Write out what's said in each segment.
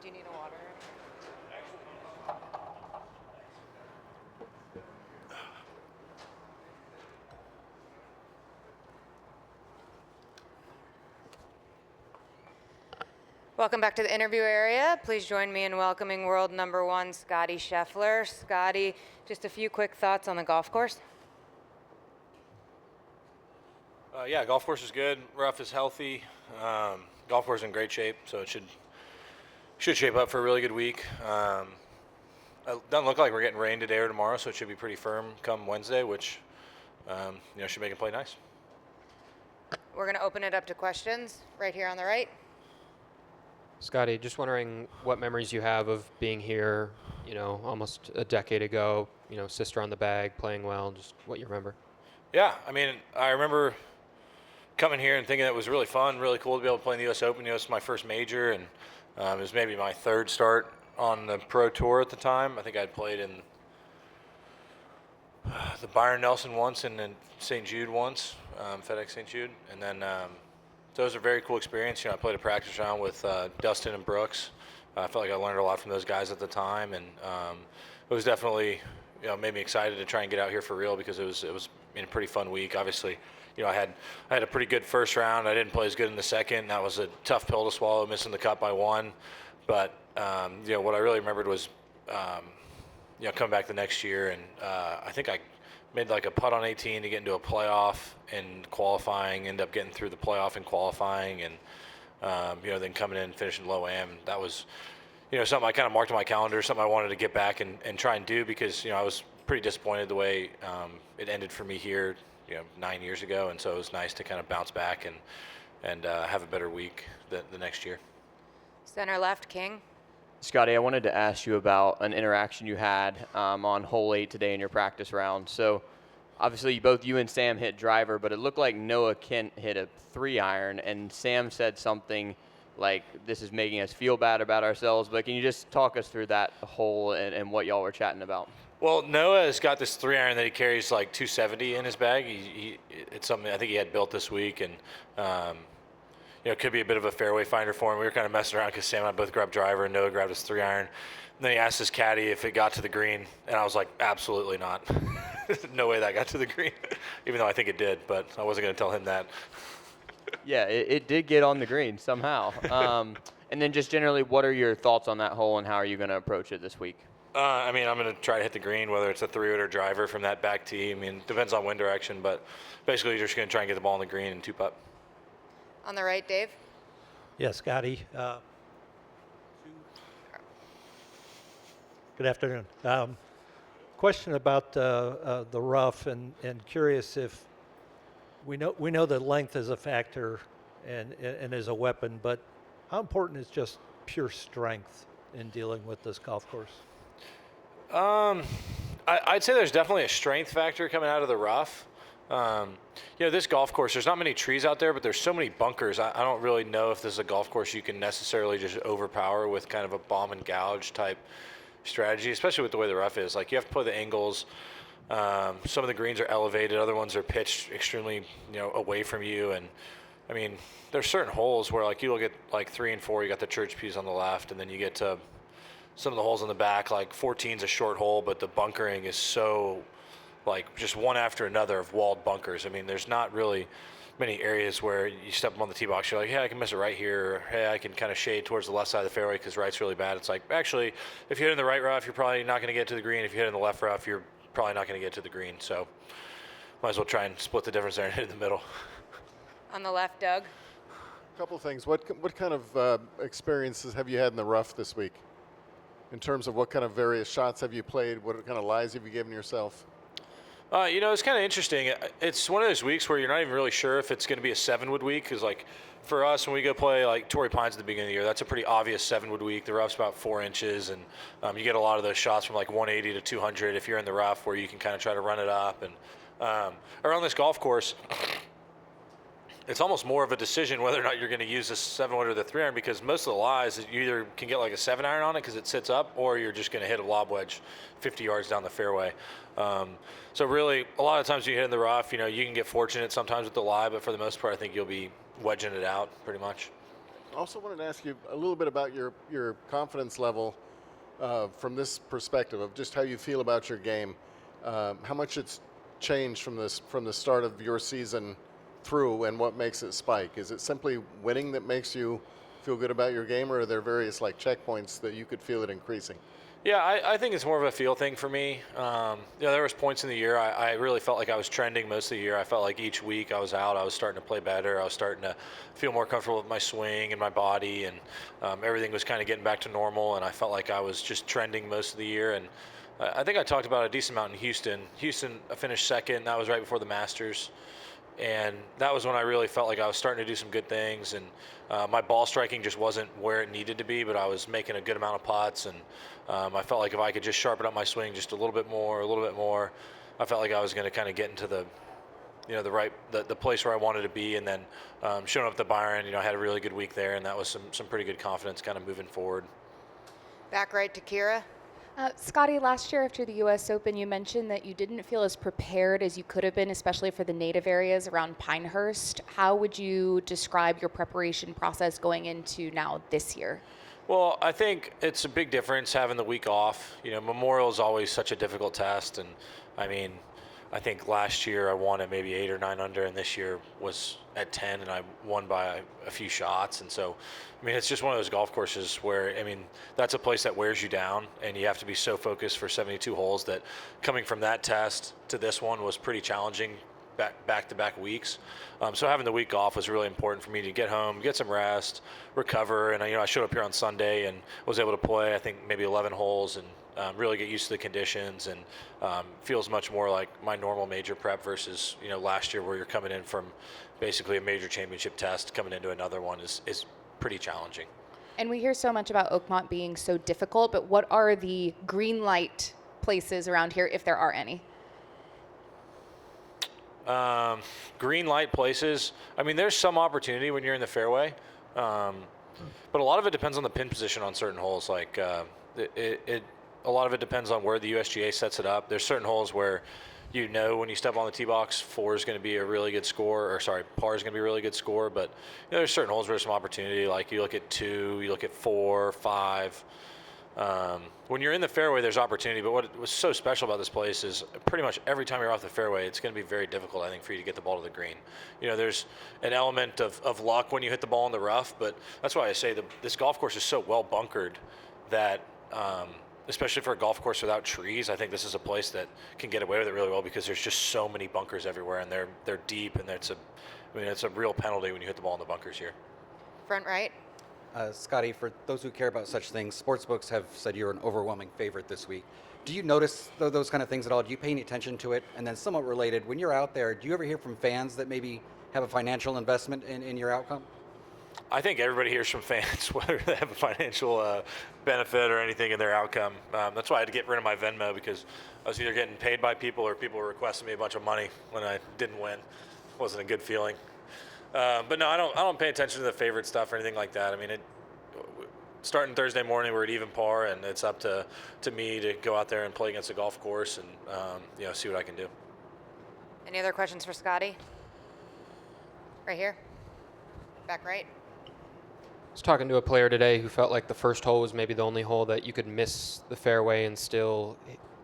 Do you need a water? Welcome back to the interview area. Please join me in welcoming world number 1, Scottie Scheffler. Scottie, just a few quick thoughts on the golf course. Yeah, golf course is good. Rough is healthy. Golf course is in great shape, so it should shape up for a really good week. It doesn't look like we're getting rain today or tomorrow, so it should be pretty firm come Wednesday, which should make it play nice. We're going to open it up to questions right here on the right. Scottie, just wondering what memories you have of being here, almost a decade ago, sister on the bag, playing well, just what you remember. Yeah, I remember coming here and thinking it was really fun, really cool to be able to play in the U.S. Open. It was my first major, and it was maybe my third start on the pro tour at the time. I think I'd played in the Byron Nelson once and then St. Jude once, FedEx St. Jude, and then so it was a very cool experience. I played a practice round with Dustin and Brooks. I felt like I learned a lot from those guys at the time, and it was definitely made me excited to try and get out here for real because it was a pretty fun week. Obviously, I had a pretty good first round. I didn't play as good in the second. That was a tough pill to swallow, missing the cut by 1. But what I really remembered was coming back the next year, and I think I made like a putt on 18 to get into a playoff in qualifying, end up getting through the playoff in qualifying, and then coming in and finishing low am. That was something I kind of marked on my calendar, something I wanted to get back and try and do because I was pretty disappointed the way it ended for me here 9 years ago, and so it was nice to kind of bounce back and have a better week the next year. Center left, King. Scottie, I wanted to ask you about an interaction you had on hole 8 today in your practice round. So obviously both you and Sam hit driver, but it looked like Noah Kent hit a 3-iron, and Sam said something like, this is making us feel bad about ourselves. But can you just talk us through that hole and what y'all were chatting about? Well, Noah has got this 3-iron that he carries like 270 in his bag. It's something I think he had built this week, and it could be a bit of a fairway finder for him. We were kind of messing around because Sam and I both grabbed driver, and Noah grabbed his 3-iron. And then he asked his caddy if it got to the green, and I was like, absolutely not. No way that got to the green, even though I think it did, but I wasn't going to tell him that. Yeah, it did get on the green somehow. And then just generally, what are your thoughts on that hole, and how are you going to approach it this week? I'm going to try to hit the green, whether it's a 3-wood or driver from that back tee. Depends on wind direction, but basically you're just going to try and get the ball on the green and 2-putt. On the right, Dave. Yeah, Scottie. Good afternoon. Question about the rough, and curious if we know that length is a factor and is a weapon, but how important is just pure strength in dealing with this golf course? I'd say there's definitely a strength factor coming out of the rough. This golf course, there's not many trees out there, but there's so many bunkers. I don't really know if this is a golf course you can necessarily just overpower with kind of a bomb and gouge type strategy, especially with the way the rough is. Like, you have to play the angles. Some of the greens are elevated, other ones are pitched extremely, away from you. And there's certain holes where, like, you look at like 3 and 4, you got the church pews on the left, and then you get to some of the holes on the back. Like 14's a short hole, but the bunkering is so, like, just one after another of walled bunkers. There's not really many areas where you step up on the tee box, you're like, hey, I can miss it right here, or hey, I can kind of shade towards the left side of the fairway because right's really bad. It's like, actually, if you hit in the right rough, you're probably not going to get to the green. If you hit in the left rough, you're probably not going to get to the green. So might as well try and split the difference there and hit in the middle. On the left, Doug. A couple of things. What kind of experiences have you had in the rough this week? In terms of what kind of various shots have you played? What kind of lies have you given yourself? It's kind of interesting. It's one of those weeks where you're not even really sure if it's going to be a 7-wood week. Because, like, for us, when we go play, like, Torrey Pines at the beginning of the year, that's a pretty obvious 7-wood week. The rough's about 4 inches, and you get a lot of those shots from, like, 180 to 200 if you're in the rough, where you can kind of try to run it up. And around this golf course, it's almost more of a decision whether or not you're going to use the 7-wood or the 3-iron, because most of the lies, you either can get like a 7-iron on it because it sits up, or you're just going to hit a lob wedge 50 yards down the fairway. So really, a lot of times you hit in the rough, you can get fortunate sometimes with the lie, but for the most part, I think you'll be wedging it out pretty much. Also wanted to ask you a little bit about your confidence level from this perspective of just how you feel about your game, how much it's changed from the start of your season through, and what makes it spike. Is it simply winning that makes you feel good about your game, or are there various like checkpoints that you could feel it increasing? Yeah, I think it's more of a feel thing for me. There was points in the year I really felt like I was trending most of the year. I felt like each week I was out, I was starting to play better. I was starting to feel more comfortable with my swing and my body, and everything was kind of getting back to normal. And I felt like I was just trending most of the year. And I think I talked about a decent amount in Houston. Houston, I finished second. That was right before the Masters. And that was when I really felt like I was starting to do some good things, and my ball striking just wasn't where it needed to be, but I was making a good amount of putts, and I felt like if I could just sharpen up my swing just a little bit more, I felt like I was going to kind of get into the place where I wanted to be. And then showing up at the Byron, I had a really good week there, and that was some pretty good confidence kind of moving forward. Back right to Kira. Scottie, last year after the U.S. Open, you mentioned that you didn't feel as prepared as you could have been, especially for the native areas around Pinehurst. How would you describe your preparation process going into now this year? Well, I think it's a big difference having the week off. Memorial is always such a difficult test, and I think last year I won at maybe 8 or 9 under, and this year was at 10, and I won by a few shots. And so, it's just one of those golf courses where, that's a place that wears you down, and you have to be so focused for 72 holes that coming from that test to this one was pretty challenging back-to-back weeks. So having the week off was really important for me to get home, get some rest, recover. And I showed up here on Sunday and was able to play, I think, maybe 11 holes, and really get used to the conditions, and feels much more like my normal major prep versus last year, where you're coming in from basically a major championship test, coming into another one is pretty challenging. And we hear so much about Oakmont being so difficult, but what are the green light places around here, if there are any? Green light places, there's some opportunity when you're in the fairway, but a lot of it depends on the pin position on certain holes. Like a lot of it depends on where the USGA sets it up. There's certain holes where when you step on the tee box, 4 is going to be a really good score, or sorry, par is going to be a really good score. But there's certain holes where there's some opportunity. Like you look at 2, you look at 4, 5. When you're in the fairway, there's opportunity. But what was so special about this place is pretty much every time you're off the fairway, it's going to be very difficult, I think, for you to get the ball to the green. There's an element of luck when you hit the ball in the rough, but that's why I say this golf course is so well bunkered that. Especially for a golf course without trees, I think this is a place that can get away with it really well, because there's just so many bunkers everywhere, and they're deep, and it's a real penalty when you hit the ball in the bunkers here. Front right. Scottie, for those who care about such things, sportsbooks have said you're an overwhelming favorite this week. Do you notice those kind of things at all? Do you pay any attention to it? And then somewhat related, when you're out there, do you ever hear from fans that maybe have a financial investment in your outcome? I think everybody hears from fans, whether they have a financial benefit or anything in their outcome. That's why I had to get rid of my Venmo, because I was either getting paid by people or people were requesting me a bunch of money when I didn't win. It wasn't a good feeling. But no, I don't pay attention to the favorite stuff or anything like that. Starting Thursday morning, we're at even par, and it's up to me to go out there and play against a golf course and see what I can do. Any other questions for Scottie? Right here. Back right. I was talking to a player today who felt like the first hole was maybe the only hole that you could miss the fairway and still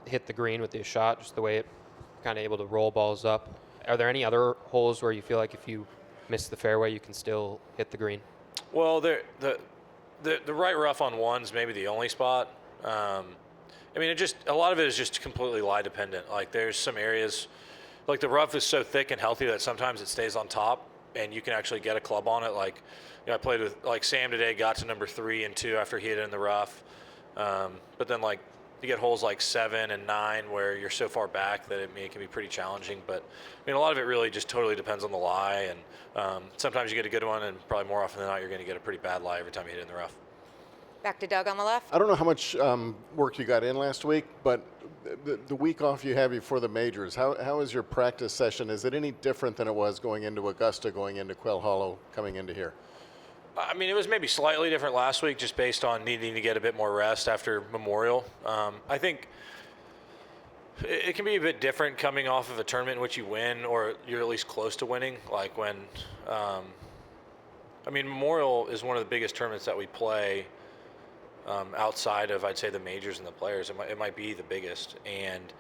hit the green with your shot, just the way it kind of able to roll balls up. Are there any other holes where you feel like if you miss the fairway, you can still hit the green? Well, the right rough on one's maybe the only spot. A lot of it is just completely lie dependent. Like there's some areas, like the rough is so thick and healthy that sometimes it stays on top, and you can actually get a club on it. Like, I played with Sam today, got to number 3 and 2 after he hit it in the rough. But then you get holes like 7 and 9 where you're so far back that it can be pretty challenging. But a lot of it really just totally depends on the lie. And sometimes you get a good one, and probably more often than not, you're going to get a pretty bad lie every time you hit it in the rough. Back to Doug on the left. I don't know how much work you got in last week, but the week off you have before the majors, how is your practice session? Is it any different than it was going into Augusta, going into Quail Hollow, coming into here? It was maybe slightly different last week, just based on needing to get a bit more rest after Memorial. I think it can be a bit different coming off of a tournament in which you win, or you're at least close to winning, like when I mean, Memorial is one of the biggest tournaments that we play outside of, I'd say, the majors and the players. It might be the biggest. And,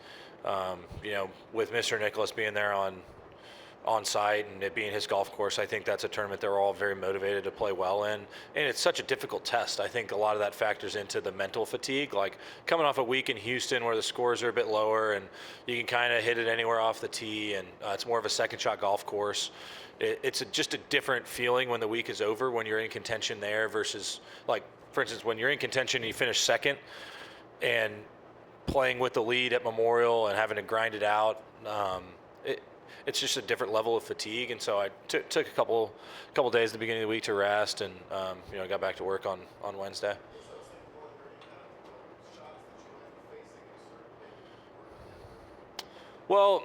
with Mr. Nicholas being there on site and it being his golf course, I think that's a tournament they're all very motivated to play well in. And it's such a difficult test. I think a lot of that factors into the mental fatigue. Like coming off a week in Houston where the scores are a bit lower and you can kind of hit it anywhere off the tee, and it's more of a second shot golf course. It's just a different feeling when the week is over, when you're in contention there versus, like, for instance, when you're in contention and you finish second and playing with the lead at Memorial and having to grind it out. It's just a different level of fatigue, and so I took a couple days at the beginning of the week to rest, and got back to work on Wednesday. Well,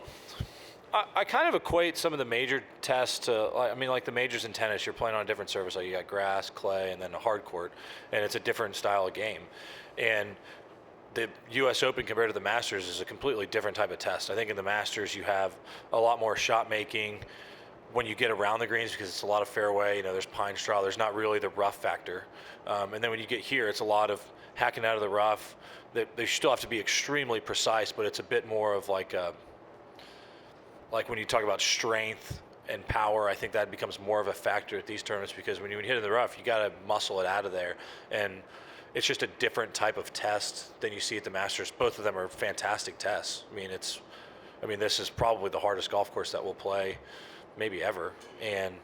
I kind of equate some of the major tests to, like the majors in tennis, you're playing on a different surface. Like you got grass, clay, and then a hard court, and it's a different style of game. And the U.S. Open compared to the Masters is a completely different type of test. I think in the Masters you have a lot more shot making when you get around the greens because it's a lot of fairway. There's pine straw. There's not really the rough factor. And then when you get here, it's a lot of hacking out of the rough. They still have to be extremely precise, but it's a bit more of like when you talk about strength and power, I think that becomes more of a factor at these tournaments because when you hit in the rough, you got to muscle it out of there. And it's just a different type of test than you see at the Masters. Both of them are fantastic tests. This is probably the hardest golf course that we'll play maybe ever. And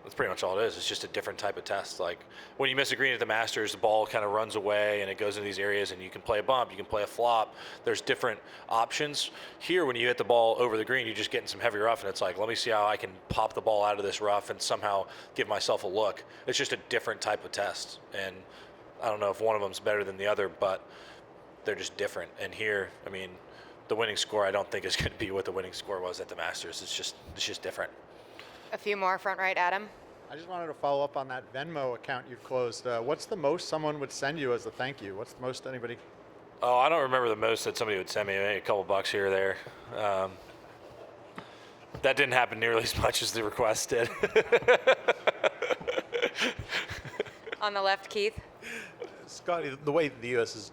that's pretty much all it is. It's just a different type of test. Like when you miss a green at the Masters, the ball kind of runs away and it goes into these areas and you can play a bump, you can play a flop. There's different options. Here, when you hit the ball over the green, you're just getting some heavy rough and it's like, let me see how I can pop the ball out of this rough and somehow give myself a look. It's just a different type of test. And I don't know if one of them's better than the other, but they're just different. And here, the winning score I don't think is going to be what the winning score was at the Masters. It's just different. A few more, front right, Adam. I just wanted to follow up on that Venmo account you've closed. What's the most someone would send you as a thank you? What's the most anybody? Oh, I don't remember the most that somebody would send me. Maybe a couple bucks here or there. That didn't happen nearly as much as the request did. On the left, Keith. Scottie, the way the U.S.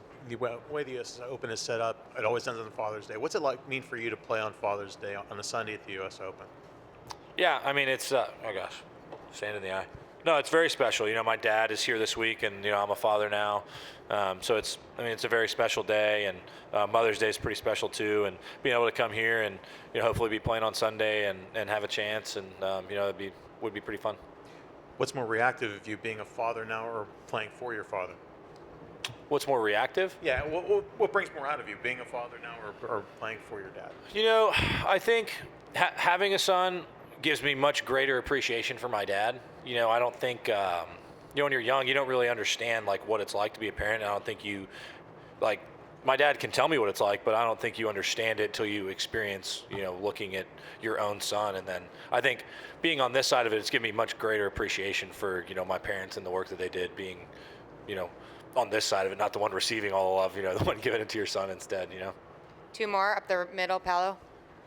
Open is set up, it always ends on Father's Day. What's it mean for you to play on Father's Day on a Sunday at the U.S. Open? Yeah, it's oh gosh, sand in the eye. No, it's very special. My dad is here this week, and I'm a father now, so it's a very special day, and Mother's Day is pretty special too. And being able to come here and hopefully be playing on Sunday and have a chance, and would be pretty fun. What's more reactive of you being a father now or playing for your father? What's more reactive? Yeah, what brings more out of you, being a father now or playing for your dad? I think having a son gives me much greater appreciation for my dad. I don't think, when you're young, you don't really understand what it's like to be a parent. I don't think my dad can tell me what it's like, but I don't think you understand it till you experience, looking at your own son. And then I think being on this side of it, it's given me much greater appreciation for, my parents and the work that they did being, on this side of it, not the one receiving all the love, the one giving it to your son instead, Two more up the middle, Paolo.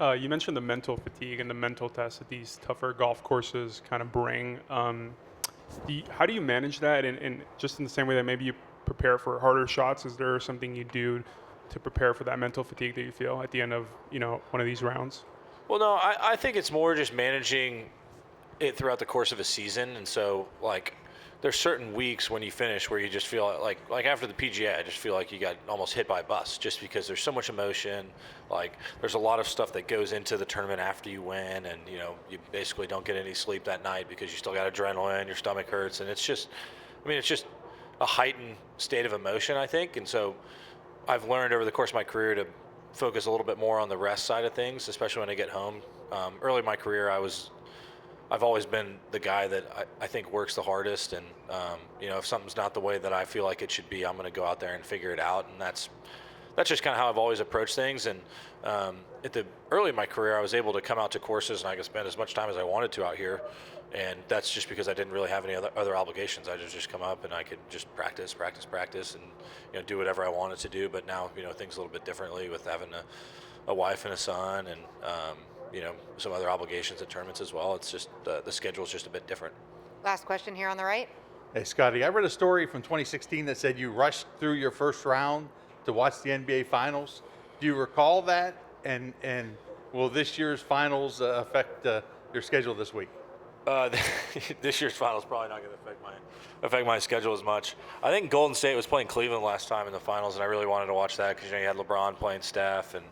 You mentioned the mental fatigue and the mental tests that these tougher golf courses kind of bring. How do you manage that? And just in the same way that maybe you prepare for harder shots, is there something you do to prepare for that mental fatigue that you feel at the end of one of these rounds? Well, no, I think it's more just managing it throughout the course of a season. And so, there's certain weeks when you finish where you just feel like after the PGA, I just feel like you got almost hit by a bus just because there's so much emotion. There's a lot of stuff that goes into the tournament after you win, and you basically don't get any sleep that night because you still got adrenaline, your stomach hurts, and it's just a heightened state of emotion, I think. And so I've learned over the course of my career to focus a little bit more on the rest side of things, especially when I get home. Early in my career, I've always been the guy that I think works the hardest, and if something's not the way that I feel like it should be, I'm going to go out there and figure it out, and that's just kind of how I've always approached things. And at the early in my career, I was able to come out to courses and I could spend as much time as I wanted to out here, and that's just because I didn't really have any other obligations. I just come up and I could just practice, and do whatever I wanted to do. But now things a little bit differently with having a wife and a son, and some other obligations and tournaments as well. It's just the schedule is just a bit different. Last question here on the right. Hey, Scotty, I read a story from 2016 that said you rushed through your first round to watch the NBA Finals. Do you recall that? And will this year's Finals affect your schedule this week? This year's finals probably not going to affect my schedule as much. I think Golden State was playing Cleveland last time in the finals, and I really wanted to watch that because you had LeBron playing Steph, and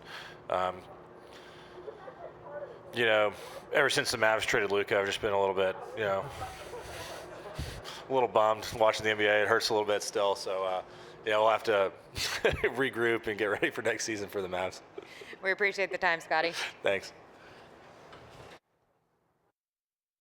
ever since the Mavs traded Luka, I've just been a little bit, a little bummed watching the NBA. It hurts a little bit still, so we'll have to regroup and get ready for next season for the Mavs. We appreciate the time, Scottie. Thanks.